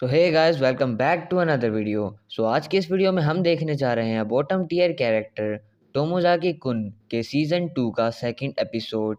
So hey guys, welcome back to another video. आज की इस वीडियो में हम देखने जा रहे हैं बॉटम टियर कैरेक्टर टोमोजाकी कुन के सीजन 2 का सेकंड एपिसोड।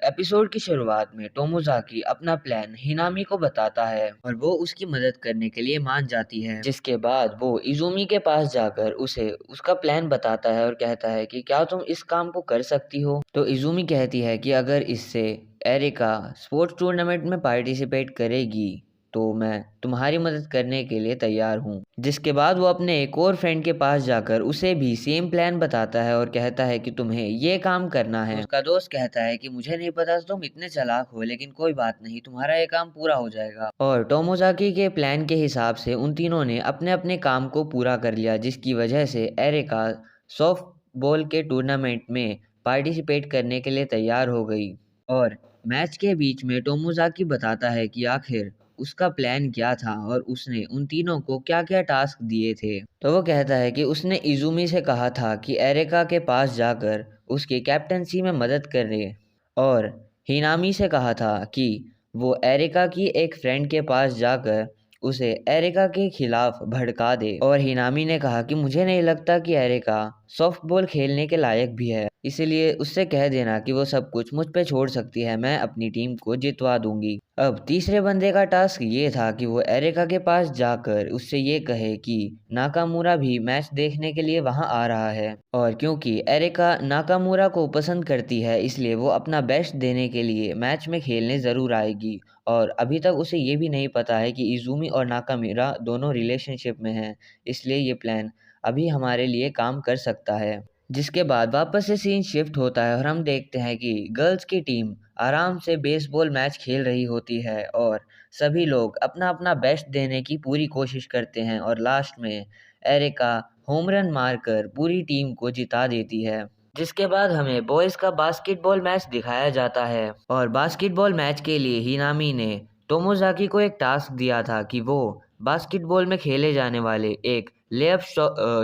एपिसोड की शुरुआत में टोमोजाकी अपना प्लान हिनामी को बताता है और वो उसकी मदद करने के लिए मान जाती है। जिसके बाद वो इजुमी के पास जाकर उसे उसका प्लान बताता है और कहता है कि क्या तुम इस काम को कर सकती हो। तो इजुमी कहती है कि अगर इससे एरिका स्पोर्ट्स टूर्नामेंट में पार्टिसिपेट करेगी तो मैं तुम्हारी मदद करने के लिए तैयार हूँ। जिसके बाद वो अपने एक और फ्रेंड के पास जाकर उसे भी सेम प्लान बताता है और कहता है कि तुम्हें ये काम करना है। उसका दोस्त कहता है कि मुझे नहीं पता तुम इतने चालाक हो, लेकिन कोई बात नहीं, तुम्हारा ये काम पूरा हो जाएगा। और टोमोजाकी के प्लान के हिसाब से उन तीनों ने अपने अपने काम को पूरा कर लिया, जिसकी वजह से एरिका सॉफ्ट बॉल के टूर्नामेंट में पार्टिसिपेट करने के लिए तैयार हो गई। और मैच के बीच में टोमोजाकी बताता है कि आखिर उसका प्लान क्या था और उसने उन तीनों को क्या-क्या टास्क दिए थे। तो वो कहता है कि उसने इजुमी से कहा था कि एरिका के पास जाकर उसकी कैप्टनसी में मदद करे और हिनामी से कहा था कि वो एरिका की एक फ्रेंड के पास जाकर उसे एरिका के खिलाफ भड़का दे। और हिनामी ने कहा कि मुझे नहीं लगता कि एरिका सॉफ्टबॉल खेलने के लायक भी है, इसलिए उससे कह देना कि वो सब कुछ मुझ पे छोड़ सकती है, मैं अपनी टीम को जितवा दूंगी। अब तीसरे बंदे का टास्क ये था कि वो एरिका के पास जाकर उससे ये कहे कि नाकामुरा भी मैच देखने के लिए वहां आ रहा है, और क्योंकि एरिका नाकामुरा को पसंद करती है इसलिए वो अपना बेस्ट देने के लिए मैच में खेलने ज़रूर आएगी। और अभी तक उसे ये भी नहीं पता है कि इजुमी और नाकामुरा दोनों रिलेशनशिप में हैं, इसलिए ये प्लान अभी हमारे लिए काम कर सकता है। जिसके बाद वापस से सीन शिफ्ट होता है और हम देखते हैं कि गर्ल्स की टीम आराम से बेसबॉल मैच खेल रही होती है और सभी लोग अपना अपना बेस्ट देने की पूरी कोशिश करते हैं और लास्ट में एरिका होम रन मारकर पूरी टीम को जिता देती है। जिसके बाद हमें बॉयज़ का बास्केटबॉल मैच दिखाया जाता है और बास्केटबॉल मैच के लिए हिनामी ने टोमोजाकी को एक टास्क दिया था कि वो बास्केटबॉल में खेले जाने वाले एक लेअप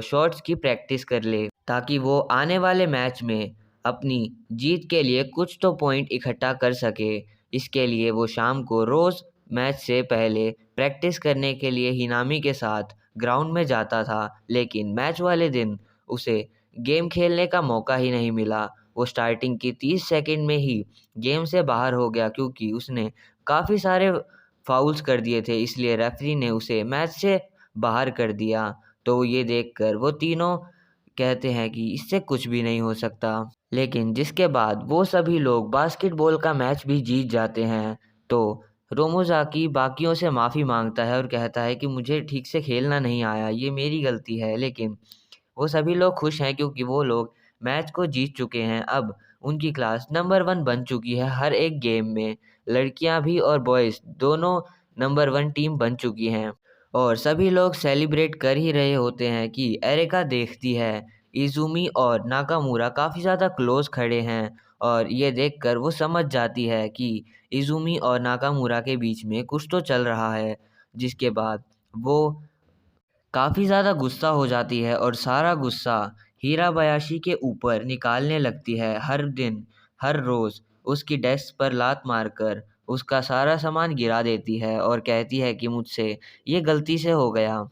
शॉट्स की प्रैक्टिस कर ले, ताकि वो आने वाले मैच में अपनी जीत के लिए कुछ तो पॉइंट इकट्ठा कर सके। इसके लिए वो शाम को रोज़ मैच से पहले प्रैक्टिस करने के लिए हिनामी के साथ ग्राउंड में जाता था, लेकिन मैच वाले दिन उसे गेम खेलने का मौका ही नहीं मिला। वो स्टार्टिंग की 30 सेकंड में ही गेम से बाहर हो गया क्योंकि उसने काफ़ी सारे फाउल्स कर दिए थे, इसलिए रेफरी ने उसे मैच से बाहर कर दिया। तो ये देखकर वो तीनों कहते हैं कि इससे कुछ भी नहीं हो सकता। लेकिन जिसके बाद वो सभी लोग बास्केटबॉल का मैच भी जीत जाते हैं। तो टोमोजाकी बाकियों से माफ़ी मांगता है और कहता है कि मुझे ठीक से खेलना नहीं आया, ये मेरी गलती है। लेकिन वो सभी लोग खुश हैं क्योंकि वो लोग मैच को जीत चुके हैं। अब उनकी क्लास नंबर 1 बन चुकी है हर एक गेम में। लड़कियां भी और बॉयज़ दोनों नंबर 1 टीम बन चुकी हैं और सभी लोग सेलिब्रेट कर ही रहे होते हैं कि एरिका देखती है इजुमी और नाकामुरा काफ़ी ज़्यादा क्लोज खड़े हैं और ये देखकर वो समझ जाती है कि इजुमी और नाकामुरा के बीच में कुछ तो चल रहा है। जिसके बाद वो काफ़ी ज़्यादा गुस्सा हो जाती है और सारा गुस्सा हीराबायाशी के ऊपर निकालने लगती है। हर दिन, हर रोज़ उसकी डेस्क पर लात मारकर उसका सारा सामान गिरा देती है और कहती है कि मुझसे ये गलती से हो गया।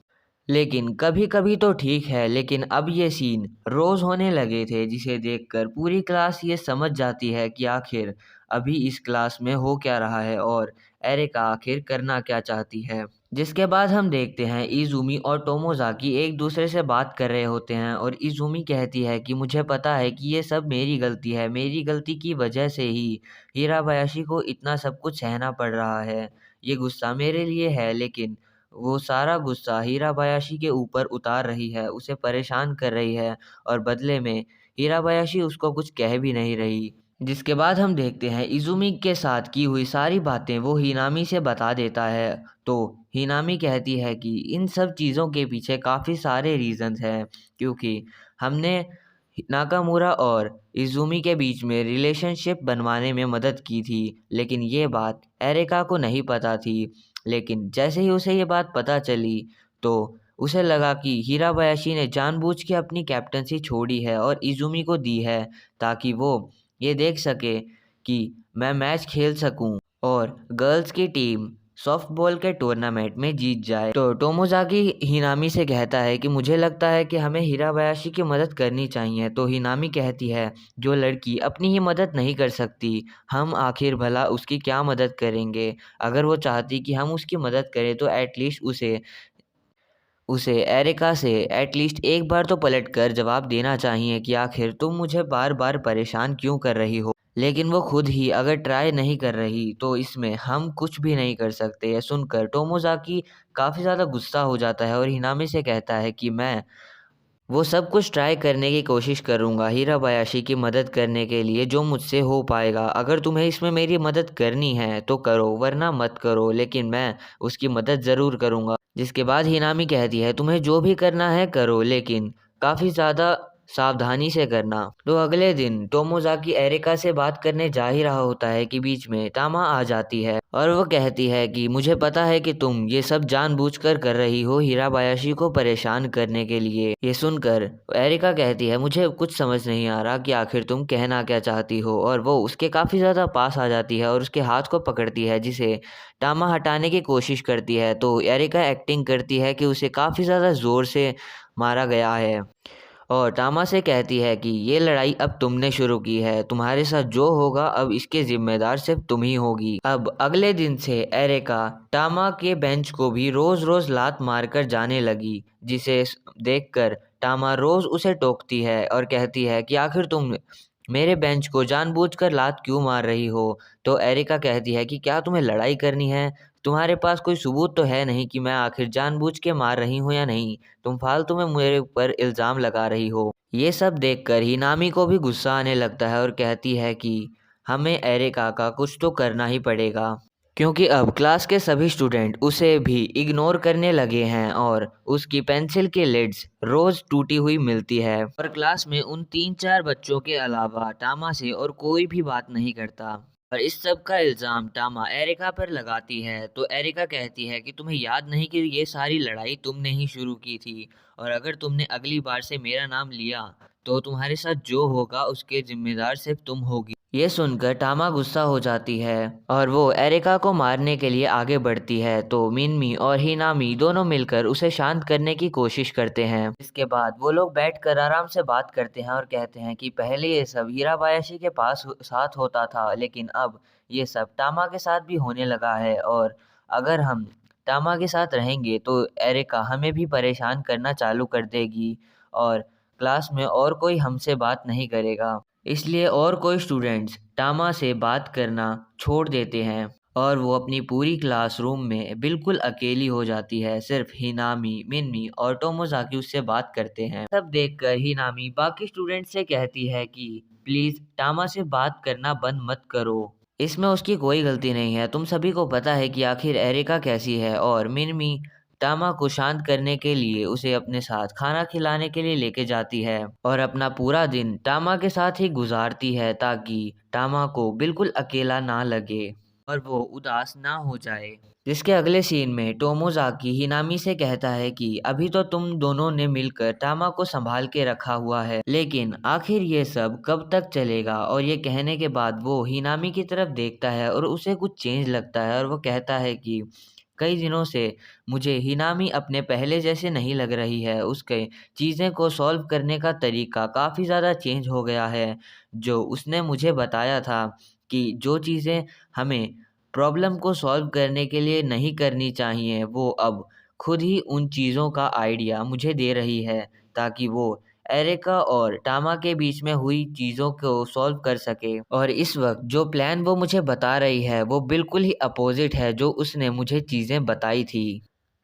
लेकिन कभी-कभी तो ठीक है, लेकिन अब ये सीन रोज़ होने लगे थे, जिसे देखकर पूरी क्लास ये समझ जाती है कि आखिर अभी इस क्लास में हो क्या रहा है और एरिका आखिर करना क्या चाहती है। जिसके बाद हम देखते हैं इजुमी और टोमोजाकी एक दूसरे से बात कर रहे होते हैं और इजुमी कहती है कि मुझे पता है कि ये सब मेरी गलती है, मेरी गलती की वजह से ही हीराबायाशी को इतना सब कुछ सहना पड़ रहा है। ये गुस्सा मेरे लिए है, लेकिन वो सारा गुस्सा हीराबायाशी के ऊपर उतार रही है, उसे परेशान कर रही है और बदले में हीराबायाशी उसको कुछ कह भी नहीं रही। जिसके बाद हम देखते हैं इजुमी के साथ की हुई सारी बातें वो हिनामी से बता देता है। तो हिनामी कहती है कि इन सब चीज़ों के पीछे काफ़ी सारे रीज़न्स हैं, क्योंकि हमने नाकामुरा और इजुमी के बीच में रिलेशनशिप बनवाने में मदद की थी, लेकिन ये बात एरिका को नहीं पता थी। लेकिन जैसे ही उसे ये बात पता चली तो उसे लगा कि हीराबायाशी ने जानबूझ के अपनी कैप्टनसी छोड़ी है और इजुमी को दी है, ताकि वो ये देख सके कि मैं मैच खेल सकूं और गर्ल्स की टीम सॉफ्टबॉल के टूर्नामेंट में जीत जाए। तो टोमोजाकी हिनामी से कहता है कि मुझे लगता है कि हमें हिराबायाशी की मदद करनी चाहिए। तो हिनामी कहती है, जो लड़की अपनी ही मदद नहीं कर सकती, हम आखिर भला उसकी क्या मदद करेंगे। अगर वो चाहती कि हम उसकी मदद करें तो एटलीस्ट उसे उसे एरिका से एटलीस्ट एक बार तो पलटकर जवाब देना चाहिए कि आखिर तुम मुझे बार बार परेशान क्यों कर रही हो। लेकिन वो खुद ही अगर ट्राई नहीं कर रही तो इसमें हम कुछ भी नहीं कर सकते। यह सुनकर टोमोजाकी काफ़ी ज़्यादा गुस्सा हो जाता है और हिनामी से कहता है कि मैं वो सब कुछ ट्राई करने की कोशिश करूँगा हीराबायाशी की मदद करने के लिए जो मुझसे हो पाएगा। अगर तुम्हें इसमें मेरी मदद करनी है तो करो, वरना मत करो, लेकिन मैं उसकी मदद ज़रूर करूँगा। जिसके बाद हिनामी कहती है, तुम्हें जो भी करना है करो, लेकिन काफ़ी ज़्यादा सावधानी से करना। तो अगले दिन टोमोजाकी एरिका से बात करने जा ही रहा होता है कि बीच में तामा आ जाती है और वो कहती है कि मुझे पता है कि तुम ये सब जानबूझकर कर रही हो हिराबायाशी को परेशान करने के लिए। ये सुनकर एरिका कहती है, मुझे कुछ समझ नहीं आ रहा कि आखिर तुम कहना क्या चाहती हो। और वो उसके काफ़ी ज़्यादा पास आ जाती है और उसके हाथ को पकड़ती है, जिसे तामा हटाने की कोशिश करती है। तो एरिका एक्टिंग करती है कि उसे काफ़ी ज़्यादा ज़ोर से मारा गया है और टामा से कहती है कि ये लड़ाई अब तुमने शुरू की है, तुम्हारे साथ जो होगा अब इसके जिम्मेदार सिर्फ तुम ही होगी। अब अगले दिन से एरिका टामा के बेंच को भी रोज रोज लात मारकर जाने लगी, जिसे देखकर टामा रोज उसे टोकती है और कहती है कि आखिर तुम मेरे बेंच को जानबूझकर लात क्यों मार रही हो। तो एरिका कहती है कि क्या तुम्हें लड़ाई करनी है, तुम्हारे पास कोई सबूत तो है नहीं कि मैं आखिर जानबूझ के मार रही हूँ या नहीं, तुम फालतू में मेरे ऊपर इल्ज़ाम लगा रही हो। ये सब देखकर हिनामी को भी गुस्सा आने लगता है और कहती है कि हमें एरिका का कुछ तो करना ही पड़ेगा, क्योंकि अब क्लास के सभी स्टूडेंट उसे भी इग्नोर करने लगे हैं और उसकी पेंसिल की लिड्स रोज टूटी हुई मिलती है और क्लास में उन 3-4 बच्चों के अलावा टामा से और कोई भी बात नहीं करता। और इस सब का इल्ज़ाम टामा एरिका पर लगाती है। तो एरिका कहती है कि तुम्हें याद नहीं कि ये सारी लड़ाई तुमने ही शुरू की थी, और अगर तुमने अगली बार से मेरा नाम लिया तो तुम्हारे साथ जो होगा उसके जिम्मेदार सिर्फ तुम होगी। ये सुनकर टामा गुस्सा हो जाती है और वो एरिका को मारने के लिए आगे बढ़ती है। तो मिनमी और हिनामी दोनों मिलकर उसे शांत करने की कोशिश करते हैं। इसके बाद वो लोग बैठकर आराम से बात करते हैं और कहते हैं कि पहले ये सब हीराबायाशी के पास साथ होता था, लेकिन अब ये सब टामा के साथ भी होने लगा है, और अगर हम टामा के साथ रहेंगे तो एरिका हमें भी परेशान करना चालू कर देगी और क्लास में और कोई हमसे बात नहीं करेगा। इसलिए और कोई स्टूडेंट्स टामा से बात करना छोड़ देते हैं और वो अपनी पूरी क्लासरूम में बिल्कुल अकेली हो जाती है। सिर्फ हिनामी, मिन्मी और टोमोजाकी उससे बात करते हैं। सब देखकर हिनामी बाकी स्टूडेंट से कहती है कि प्लीज टामा से बात करना बंद मत करो, इसमें उसकी कोई गलती नहीं है। तुम सभी को पता है कि आखिर एरिका कैसी है। और मिनमी टामा को शांत करने के लिए उसे अपने साथ खाना खिलाने के लिए लेके जाती है और अपना पूरा दिन टामा के साथ ही गुजारती है, ताकि टामा को बिल्कुल अकेला ना लगे और वो उदास ना हो जाए। जिसके अगले सीन में टोमोजाकी हिनामी से कहता है कि अभी तो तुम दोनों ने मिलकर टामा को संभाल के रखा हुआ है, लेकिन आखिर ये सब कब तक चलेगा। और ये कहने के बाद वो हिनामी की तरफ देखता है और उसे कुछ चेंज लगता है और वो कहता है कि कई दिनों से मुझे हिनामी अपने पहले जैसे नहीं लग रही है, उसके चीज़ें को सॉल्व करने का तरीका काफ़ी ज़्यादा चेंज हो गया है। जो उसने मुझे बताया था कि जो चीज़ें हमें प्रॉब्लम को सॉल्व करने के लिए नहीं करनी चाहिए, वो अब खुद ही उन चीज़ों का आइडिया मुझे दे रही है, ताकि वो एरिका और टामा के बीच में हुई चीज़ों को सॉल्व कर सके। और इस वक्त जो प्लान वो मुझे बता रही है वो बिल्कुल ही अपोजिट है जो उसने मुझे चीज़ें बताई थी।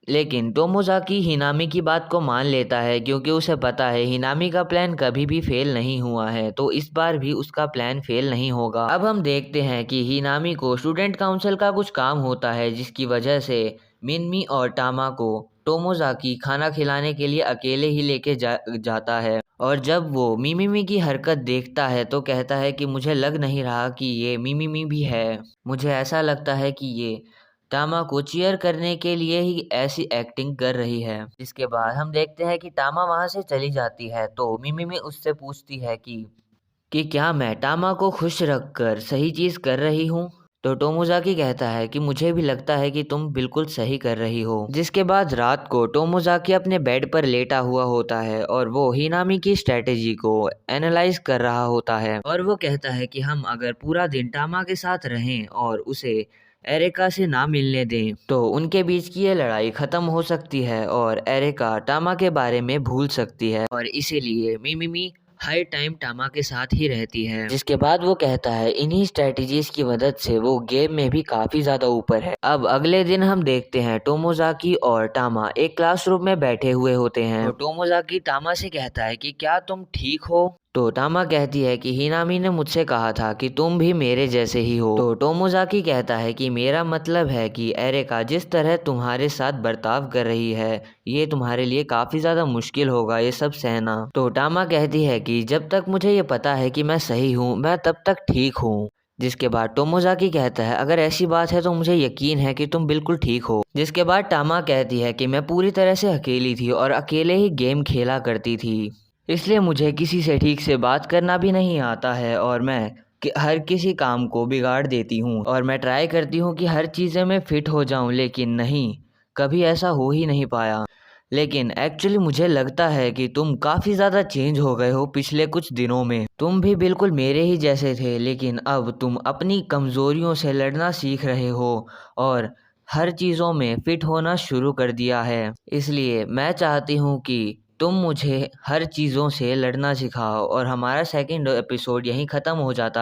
लेकिन टोमोजाकी हिनामी की बात को मान लेता है, क्योंकि उसे पता है हिनामी का प्लान कभी भी फेल नहीं हुआ है, तो इस बार भी उसका प्लान फेल नहीं होगा। अब हम देखते हैं कि हिनामी को स्टूडेंट काउंसिल का कुछ काम होता है, जिसकी वजह से मिनमी और टामा को टोमोजाकी खाना खिलाने के लिए अकेले ही लेके जाता है। और जब वो मिमिमी की हरकत देखता है तो कहता है कि मुझे लग नहीं रहा कि ये मिमिमी भी है, मुझे ऐसा लगता है कि ये टामा को चीयर करने के लिए ही ऐसी एक्टिंग कर रही है। इसके बाद हम देखते हैं कि टामा वहां से चली जाती है। तो मिमी उससे पूछती है कि क्या मैं टामा को खुश रखकर सही चीज कर रही हूँ। तो टोमोजाकी कहता है कि मुझे भी लगता है कि तुम बिल्कुल सही कर रही हो। जिसके बाद रात को टोमोजाकी अपने बेड पर लेटा हुआ होता है और वो हिनामी की स्ट्रेटेजी को एनालाइज कर रहा होता है और वो कहता है कि हम अगर पूरा दिन टामा के साथ रहें और उसे एरिका से ना मिलने दें तो उनके बीच की ये लड़ाई खत्म हो सकती है और एरिका टामा के बारे में भूल सकती है और इसीलिए मिमिमी हर टाइम टामा के साथ ही रहती है। जिसके बाद वो कहता है इन्हीं स्ट्रेटजीज की मदद से वो गेम में भी काफी ज्यादा ऊपर है। अब अगले दिन हम देखते हैं टोमोजाकी और टामा एक क्लासरूम में बैठे हुए होते हैं। तो टोमोजाकी टामा से कहता है कि क्या तुम ठीक हो? तो टामा कहती है कि हिनामी ने मुझसे कहा था कि तुम भी मेरे जैसे ही हो। तो टोमोजाकी कहता है कि मेरा मतलब है कि एरिका जिस तरह तुम्हारे साथ बर्ताव कर रही है ये तुम्हारे लिए काफी ज्यादा मुश्किल होगा ये सब सहना। तो टामा कहती है कि जब तक मुझे ये पता है कि मैं सही हूँ मैं तब तक ठीक हूँ। जिसके बाद टोमोजाकी कहता है अगर ऐसी बात है तो मुझे यकीन है कि तुम बिल्कुल ठीक हो। जिसके बाद टामा कहती है कि मैं पूरी तरह से अकेली थी और अकेले ही गेम खेला करती थी, इसलिए मुझे किसी से ठीक से बात करना भी नहीं आता है और मैं हर किसी काम को बिगाड़ देती हूँ और मैं ट्राई करती हूँ कि हर चीज़ें में फिट हो जाऊँ लेकिन नहीं, कभी ऐसा हो ही नहीं पाया। लेकिन एक्चुअली मुझे लगता है कि तुम काफ़ी ज़्यादा चेंज हो गए हो पिछले कुछ दिनों में। तुम भी बिल्कुल मेरे ही जैसे थे लेकिन अब तुम अपनी कमज़ोरियों से लड़ना सीख रहे हो और हर चीज़ों में फिट होना शुरू कर दिया है। इसलिए मैं चाहती हूँ कि तुम मुझे हर चीज़ों से लड़ना सिखाओ और हमारा सेकंड एपिसोड यहीं ख़त्म हो जाता है।